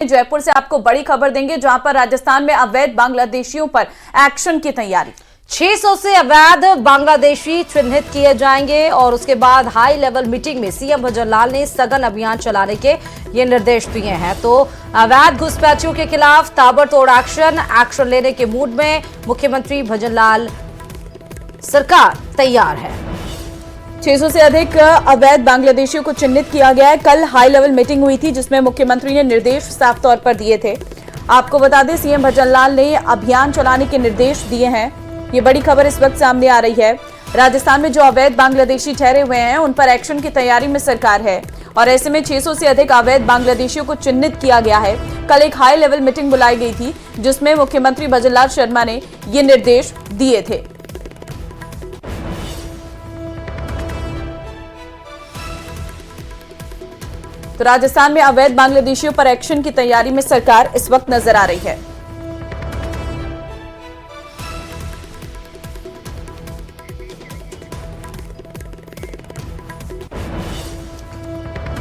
जयपुर से आपको बड़ी खबर देंगे, जहां पर राजस्थान में अवैध बांग्लादेशियों पर एक्शन की तैयारी। 600 से अवैध बांग्लादेशी चिन्हित किए जाएंगे और उसके बाद हाई लेवल मीटिंग में सीएम भजनलाल ने सघन अभियान चलाने के ये निर्देश दिए हैं। तो अवैध घुसपैठियों के खिलाफ ताबड़तोड़ एक्शन लेने के मूड में मुख्यमंत्री भजनलाल सरकार तैयार है। 600 से अधिक अवैध बांग्लादेशियों को चिन्हित किया गया है। कल हाई लेवल मीटिंग हुई थी, जिसमें मुख्यमंत्री ने निर्देश साफ तौर पर दिए थे। आपको बता दें, सीएम भजनलाल ने अभियान चलाने के निर्देश दिए हैं। ये बड़ी खबर इस वक्त सामने आ रही है। राजस्थान में जो अवैध बांग्लादेशी ठहरे हुए हैं, उन पर एक्शन की तैयारी में सरकार है और ऐसे में 600 से अधिक अवैध बांग्लादेशियों को चिन्हित किया गया है। कल एक हाई लेवल मीटिंग बुलाई गई थी, जिसमें मुख्यमंत्री भजनलाल शर्मा ने ये निर्देश दिए थे। तो राजस्थान में अवैध बांग्लादेशियों पर एक्शन की तैयारी में सरकार इस वक्त नजर आ रही है।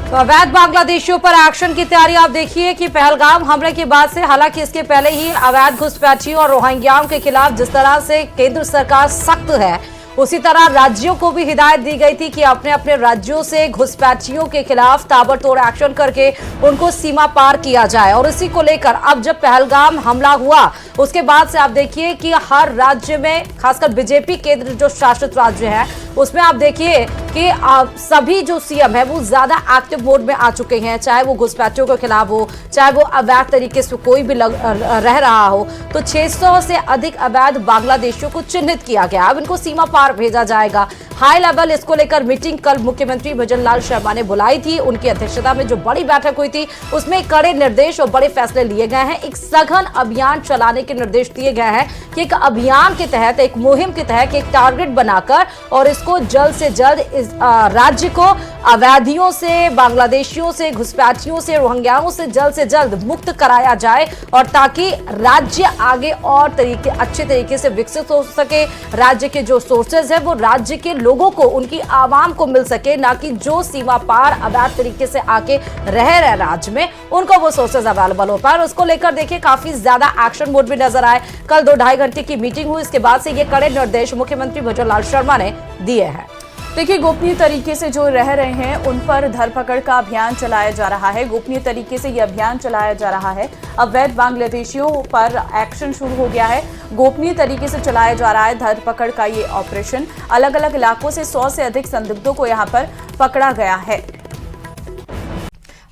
तो अवैध बांग्लादेशियों पर एक्शन की तैयारी आप देखिए कि पहलगाम हमले के बाद से, हालांकि इसके पहले ही अवैध घुसपैठियों और रोहिंग्याओं के खिलाफ जिस तरह से केंद्र सरकार सख्त है, उसी तरह राज्यों को भी हिदायत दी गई थी कि अपने अपने राज्यों से घुसपैठियों के खिलाफ ताबड़तोड़ एक्शन करके उनको सीमा पार किया जाए। और इसी को लेकर अब जब पहलगाम हमला हुआ, उसके बाद से आप देखिए कि हर राज्य में, खासकर बीजेपी केंद्र जो शासित राज्य है, उसमें आप देखिए कि सभी जो सीएम है वो ज्यादा एक्टिव मोड में आ चुके हैं, चाहे वो घुसपैठियों के खिलाफ हो, चाहे वो अवैध तरीके से कोई भी रह रहा हो। तो 600 से अधिक अवैध बांग्लादेशियों को चिन्हित किया गया। अब इनको सीमा पार भेजा जाएगा। हाई लेवल इसको लेकर मीटिंग कल मुख्यमंत्री भजनलाल शर्मा ने बुलाई थी। उनकी अध्यक्षता में जो बड़ी बैठक हुई थी, उसमें कड़े निर्देश और बड़े फैसले लिए गए हैं। एक सघन अभियान चलाने के निर्देश दिए गए हैं कि एक अभियान के तहत, एक मुहिम के तहत एक टारगेट बनाकर और इसको जल्द से जल्द इस राज्य को अवैधियों से, बांग्लादेशियों से, घुसपैठियों से, रोहिंग्याओं से जल्द मुक्त कराया जाए और ताकि राज्य आगे और अच्छे तरीके से विकसित हो सके। राज्य के जो सोर्सेज है वो राज्य के लोगों को, उनकी आवाम को मिल सके, ना कि जो सीमा पार अवैध तरीके से आके रह रहे राज्य में, उनको वो सोर्सेज अवेलेबल हो पाए। उसको लेकर देखिए काफी ज्यादा एक्शन मोड भी नजर आए। कल 2-2.5 घंटे की मीटिंग हुई, इसके बाद से ये कड़े निर्देश मुख्यमंत्री भजनलाल शर्मा ने दिए हैं। देखिए, गोपनीय तरीके से जो रह रहे हैं उन पर धरपकड़ का अभियान चलाया जा रहा है। गोपनीय तरीके से ये अभियान चलाया जा रहा है। अवैध बांग्लादेशियों पर एक्शन शुरू हो गया है। गोपनीय तरीके से चलाया जा रहा है धरपकड़ का ये ऑपरेशन। अलग अलग इलाकों से 100 से अधिक संदिग्धों को यहाँ पर पकड़ा गया है।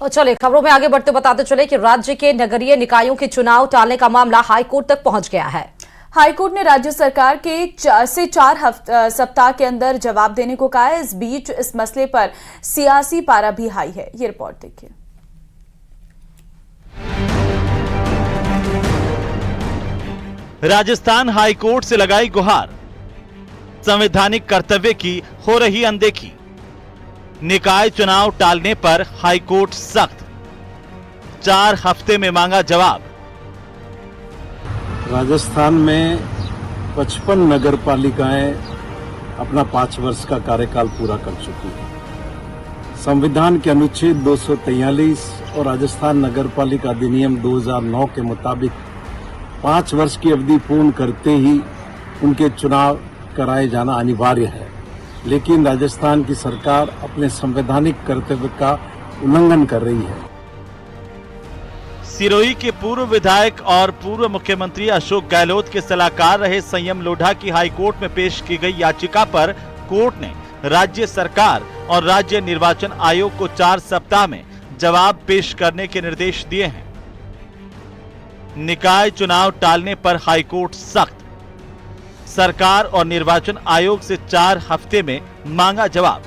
और चलिए खबरों में आगे बढ़ते बताते चले कि राज्य के नगरीय निकायों के चुनाव टालने का मामला हाईकोर्ट तक पहुंच गया है। हाईकोर्ट ने राज्य सरकार के 4 से 4 सप्ताह के अंदर जवाब देने को कहा है। इस बीच इस मसले पर सियासी पारा भी हाई है। ये रिपोर्ट देखिए। राजस्थान हाईकोर्ट से लगाई गुहार, संवैधानिक कर्तव्य की हो रही अनदेखी। निकाय चुनाव टालने पर हाईकोर्ट सख्त, 4 हफ्ते में मांगा जवाब। राजस्थान में 55 नगर पालिकाएं अपना 5 वर्ष का कार्यकाल पूरा कर चुकी है। संविधान के अनुच्छेद 243 और राजस्थान नगर पालिका अधिनियम 2009 के मुताबिक 5 वर्ष की अवधि पूर्ण करते ही उनके चुनाव कराए जाना अनिवार्य है। लेकिन राजस्थान की सरकार अपने संवैधानिक कर्तव्य का उल्लंघन कर रही है। सिरोही के पूर्व विधायक और पूर्व मुख्यमंत्री अशोक गहलोत के सलाहकार रहे संयम लोढ़ा की हाईकोर्ट में पेश की गई याचिका पर कोर्ट ने राज्य सरकार और राज्य निर्वाचन आयोग को 4 सप्ताह में जवाब पेश करने के निर्देश दिए हैं। निकाय चुनाव टालने पर हाईकोर्ट सख्त, सरकार और निर्वाचन आयोग से 4 हफ्ते में मांगा जवाब।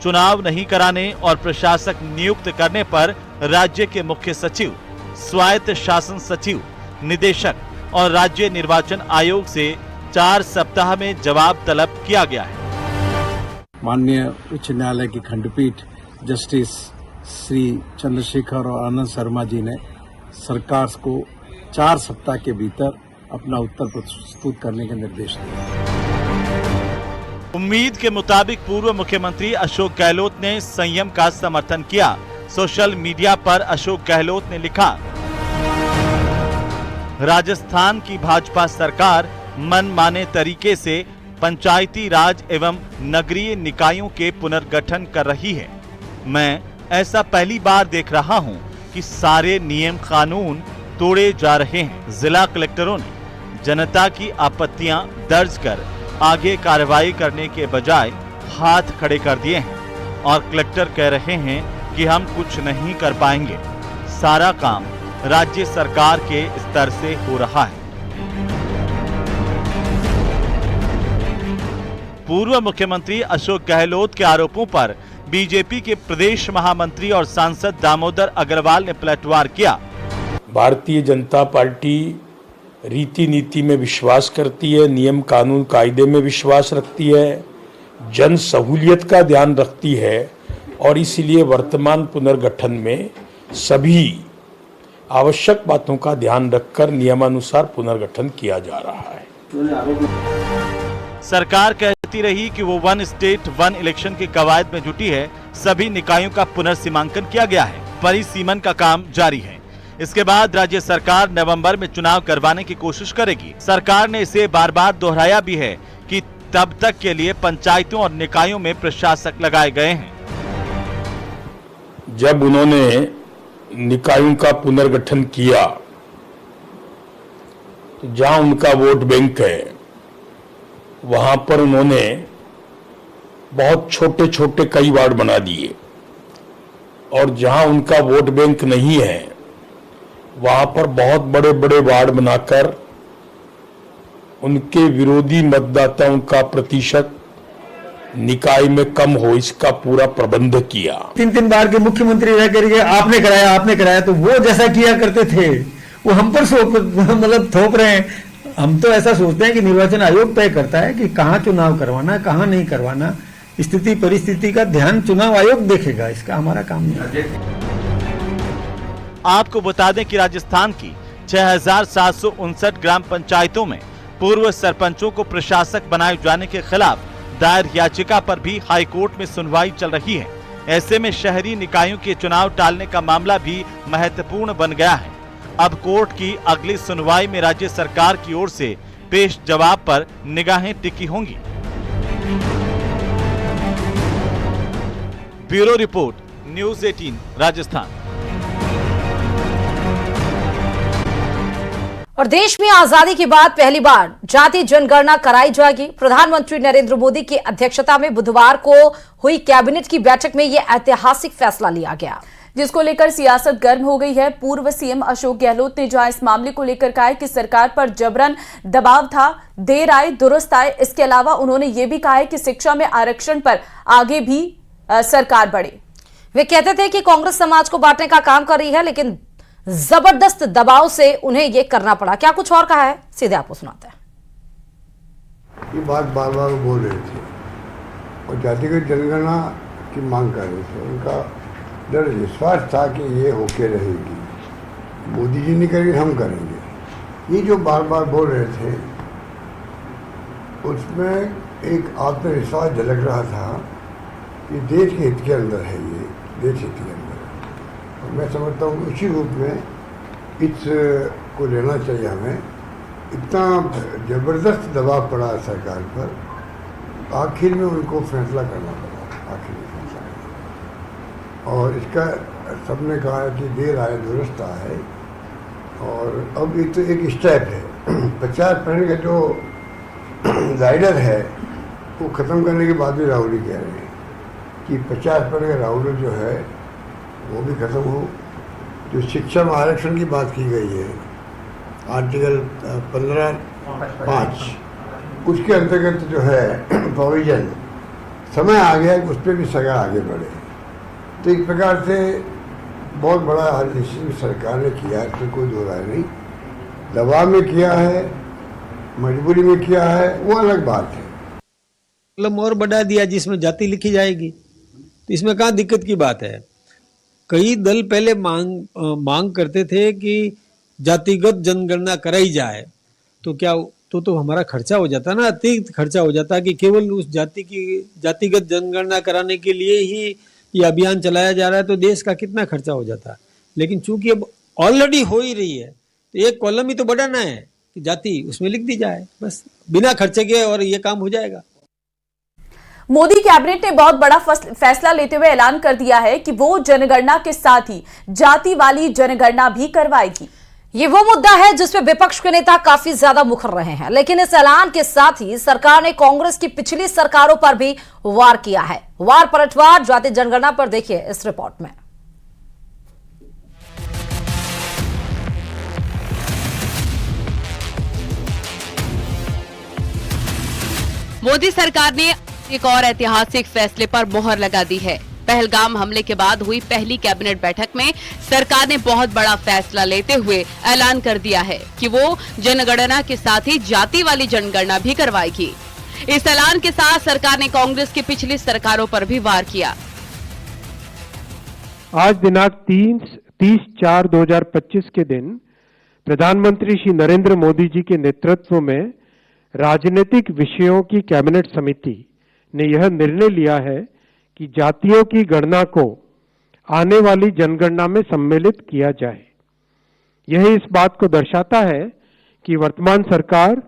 चुनाव नहीं कराने और प्रशासक नियुक्त करने पर राज्य के मुख्य सचिव, स्वायत्त शासन सचिव, निदेशक और राज्य निर्वाचन आयोग से 4 सप्ताह में जवाब तलब किया गया है। माननीय उच्च न्यायालय की खंडपीठ जस्टिस श्री चंद्रशेखर और आनंद शर्मा जी ने सरकार को 4 सप्ताह के भीतर अपना उत्तर प्रस्तुत करने के निर्देश दिए। उम्मीद के मुताबिक पूर्व मुख्यमंत्री अशोक गहलोत ने संयम का समर्थन किया। सोशल मीडिया पर अशोक गहलोत ने लिखा, राजस्थान की भाजपा सरकार मनमाने तरीके से पंचायती राज एवं नगरीय निकायों के पुनर्गठन कर रही है। मैं ऐसा पहली बार देख रहा हूं कि सारे नियम कानून तोड़े जा रहे हैं। जिला कलेक्टरों ने जनता की आपत्तियां दर्ज कर आगे कार्रवाई करने के बजाय हाथ खड़े कर दिए हैं और कलेक्टर कह रहे हैं कि हम कुछ नहीं कर पाएंगे। सारा काम राज्य सरकार के स्तर से हो रहा है। पूर्व मुख्यमंत्री अशोक गहलोत के आरोपों पर बीजेपी के प्रदेश महामंत्री और सांसद दामोदर अग्रवाल ने पलटवार किया। भारतीय जनता पार्टी रीति नीति में विश्वास करती है, नियम कानून कायदे में विश्वास रखती है, जन सहूलियत का ध्यान रखती है और इसलिए वर्तमान पुनर्गठन में सभी आवश्यक बातों का ध्यान रखकर नियमानुसार पुनर्गठन किया जा रहा है। सरकार कहती रही कि वो वन स्टेट वन इलेक्शन की कवायद में जुटी है। सभी निकायों का पुनर्सीमांकन किया गया है, परिसीमन का काम जारी है। इसके बाद राज्य सरकार नवंबर में चुनाव करवाने की कोशिश करेगी। सरकार ने इसे बार बार दोहराया भी है कि तब तक के लिए पंचायतों और निकायों में प्रशासक लगाए गए हैं। जब उन्होंने निकायों का पुनर्गठन किया तो जहां उनका वोट बैंक है वहां पर उन्होंने बहुत छोटे छोटे कई वार्ड बना दिए और जहां उनका वोट बैंक नहीं है वहां पर बहुत बड़े बड़े वार्ड बनाकर उनके विरोधी मतदाताओं का प्रतिशत निकाय में कम हो, इसका पूरा प्रबंध किया। 3 बार के मुख्यमंत्री रह करके आपने कराया तो वो जैसा किया करते थे वो हम पर मतलब थोप रहे हैं। हम तो ऐसा सोचते हैं कि निर्वाचन आयोग तय करता है कि कहाँ चुनाव करवाना, कहाँ नहीं करवाना। स्थिति परिस्थिति का ध्यान चुनाव आयोग देखेगा, इसका हमारा काम नहीं है। आपको बता दें कि राजस्थान की 6,759 ग्राम पंचायतों में पूर्व सरपंचों को प्रशासक बनाए जाने के खिलाफ दायर याचिका पर भी हाईकोर्ट में सुनवाई चल रही है। ऐसे में शहरी निकायों के चुनाव टालने का मामला भी महत्वपूर्ण बन गया है। अब कोर्ट की अगली सुनवाई में राज्य सरकार की ओर से पेश जवाब पर निगाहें टिकी होंगी। Bureau report, news 18 Rajasthan. और देश में आजादी के बाद पहली बार जाति जनगणना कराई जाएगी। प्रधानमंत्री नरेंद्र मोदी की अध्यक्षता में बुधवार को हुई कैबिनेट की बैठक में यह ऐतिहासिक फैसला लिया गया, जिसको लेकर सियासत गर्म हो गई है। पूर्व सीएम अशोक गहलोत ने जहां इस मामले को लेकर कहा है कि सरकार पर जबरन दबाव था, देर आए दुरुस्त आए। इसके अलावा उन्होंने ये भी कहा है कि शिक्षा में आरक्षण पर आगे भी सरकार बढ़े। वे कहते थे कि कांग्रेस समाज को बांटने का काम कर रही है, लेकिन जबरदस्त दबाव से उन्हें यह करना पड़ा। क्या कुछ और कहा है, सीधे आपको सुनाते हैं। ये बात बार बार बोल रहे थे और जातिगत जनगणना की मांग कर रहे थे। उनका दृढ़ विश्वास था कि ये होके रहेगी, मोदी जी नहीं करेंगे हम करेंगे। ये जो बार बार बोल रहे थे उसमें एक आत्मविश्वास झलक रहा था कि देश के हित के अंदर है, ये देश हित के अंदर। और मैं समझता हूँ उसी रूप में इसको लेना चाहिए हमें। इतना ज़बरदस्त दबाव पड़ा सरकार पर, आखिर में उनको फैसला करना पड़ा, आखिर में फैसला करना। और इसका सबने कहा है कि देर आए दुरुस्त आए। और अब ये तो एक स्टेप है। 50% का जो राइडर है वो ख़त्म करने के बाद भी राहुल ही कह रहे हैं कि 50% का राहुल जो है वो भी ख़त्म हो। जो शिक्षा में आरक्षण की बात की गई है आर्टिकल 15(5) उसके अंतर्गत जो है प्रोविजन, समय आ गया कि उस पर भी सरकार आगे बढ़े। तो एक प्रकार से बहुत बड़ा डिसीजन सरकार ने किया है, इसमें कोई दो राय नहीं। दबाव में किया है, मजबूरी में किया है, वो अलग बात है। मतलब और बढ़ा दिया जिसमें जाति लिखी जाएगी, तो इसमें कहाँ दिक्कत की बात है। कई दल पहले मांग करते थे कि जातिगत जनगणना कराई जाए, तो क्या तो हमारा खर्चा हो जाता ना, अतिरिक्त खर्चा हो जाता कि केवल उस जाति की जातिगत जनगणना कराने के लिए ही ये अभियान चलाया जा रहा है तो देश का कितना खर्चा हो जाता है। लेकिन चूंकि अब ऑलरेडी हो ही रही है तो एक कॉलम ही तो बढ़ाना है कि जाति उसमें लिख दी जाए, बस बिना खर्चे के, और ये काम हो जाएगा। मोदी कैबिनेट ने बहुत बड़ा फैसला लेते हुए ऐलान कर दिया है कि वो जनगणना के साथ ही जाति वाली जनगणना भी करवाएगी। ये वो मुद्दा है जिसमें विपक्ष के नेता काफी ज्यादा मुखर रहे हैं, लेकिन इस ऐलान के साथ ही सरकार ने कांग्रेस की पिछली सरकारों पर भी वार किया है। वार पलटवार जाति जनगणना पर देखिए इस रिपोर्ट में। मोदी सरकार ने एक और ऐतिहासिक फैसले पर मोहर लगा दी है। पहलगाम हमले के बाद हुई पहली कैबिनेट बैठक में सरकार ने बहुत बड़ा फैसला लेते हुए ऐलान कर दिया है कि वो जनगणना के साथ ही जाति वाली जनगणना भी करवाएगी। इस ऐलान के साथ सरकार ने कांग्रेस की पिछली सरकारों पर भी वार किया। आज दिनांक 30/4/2025 के दिन प्रधानमंत्री श्री नरेंद्र मोदी जी के नेतृत्व में राजनीतिक विषयों की कैबिनेट समिति ने यह निर्णय लिया है कि जातियों की गणना को आने वाली जनगणना में सम्मिलित किया जाए। यह इस बात को दर्शाता है कि वर्तमान सरकार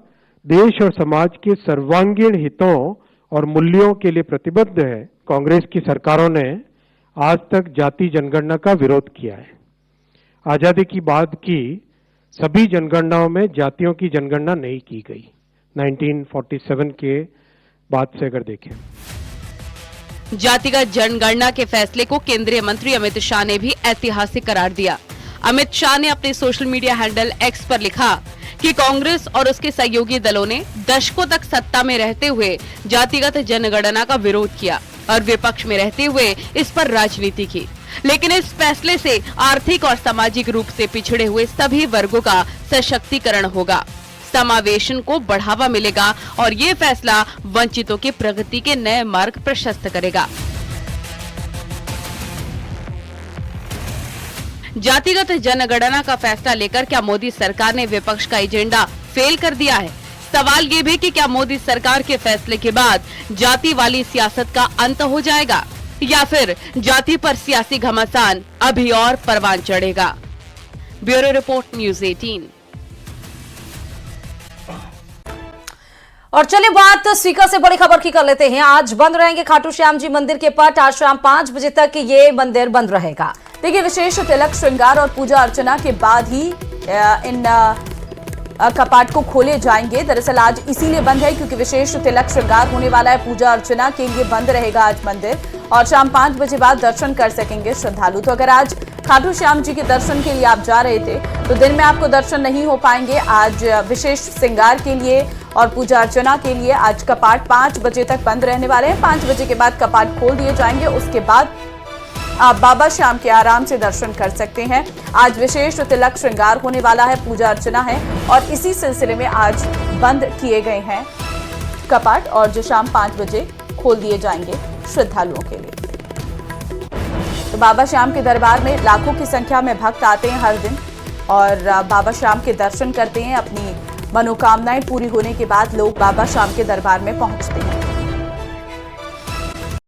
देश और समाज के सर्वांगीण हितों और मूल्यों के लिए प्रतिबद्ध है। कांग्रेस की सरकारों ने आज तक जाति जनगणना का विरोध किया है। आजादी की बाद की सभी जनगणनाओं में जातियों की जनगणना नहीं की गई। 1947 के बाद से अगर देखें, जातिगत जनगणना के फैसले को केंद्रीय मंत्री अमित शाह ने भी ऐतिहासिक करार दिया। अमित शाह ने अपने सोशल मीडिया हैंडल एक्स पर लिखा कि कांग्रेस और उसके सहयोगी दलों ने दशकों तक सत्ता में रहते हुए जातिगत जनगणना का विरोध किया और विपक्ष में रहते हुए इस पर राजनीति की, लेकिन इस फैसले से आर्थिक और सामाजिक रूप से पिछड़े हुए सभी वर्गों का सशक्तिकरण होगा, समावेशन को बढ़ावा मिलेगा और ये फैसला वंचितों की प्रगति के नए मार्ग प्रशस्त करेगा। जातिगत जनगणना का फैसला लेकर क्या मोदी सरकार ने विपक्ष का एजेंडा फेल कर दिया है? सवाल ये भी कि क्या मोदी सरकार के फैसले के बाद जाति वाली सियासत का अंत हो जाएगा या फिर जाति पर सियासी घमासान अभी और परवान चढ़ेगा? Bureau report, news 18। और चलिए बात सीकर से बड़ी खबर की कर लेते हैं। आज बंद रहेंगे खाटू श्याम जी मंदिर के पट। आज शाम 5 बजे तक ये मंदिर बंद रहेगा। देखिए, विशेष तिलक श्रृंगार और पूजा अर्चना के बाद ही इन कपाट को खोले जाएंगे। दरअसल आज इसीलिए बंद है क्योंकि विशेष तिलक श्रृंगार होने वाला है। पूजा अर्चना के लिए बंद रहेगा आज मंदिर और शाम 5 बजे बाद दर्शन कर सकेंगे श्रद्धालु। तो अगर आज खाटू श्याम जी के दर्शन के लिए आप जा रहे थे तो दिन में आपको दर्शन नहीं हो पाएंगे। आज विशेष श्रृंगार के लिए और पूजा अर्चना के लिए आज कपाट 5 बजे तक बंद रहने वाले हैं। 5 बजे के बाद कपाट खोल दिए जाएंगे। उसके बाद आप बाबा श्याम के आराम से दर्शन कर सकते हैं। आज विशेष तिलक श्रृंगार होने वाला है, पूजा अर्चना है और इसी सिलसिले में आज बंद किए गए हैं कपाट और जो शाम 5 बजे खोल दिए जाएंगे श्रद्धालुओं के लिए। तो बाबा श्याम के दरबार में लाखों की संख्या में भक्त आते हैं हर दिन और बाबा श्याम के दर्शन करते हैं। अपनी मनोकामनाएं पूरी होने के बाद लोग बाबा श्याम के दरबार में पहुंचते हैं।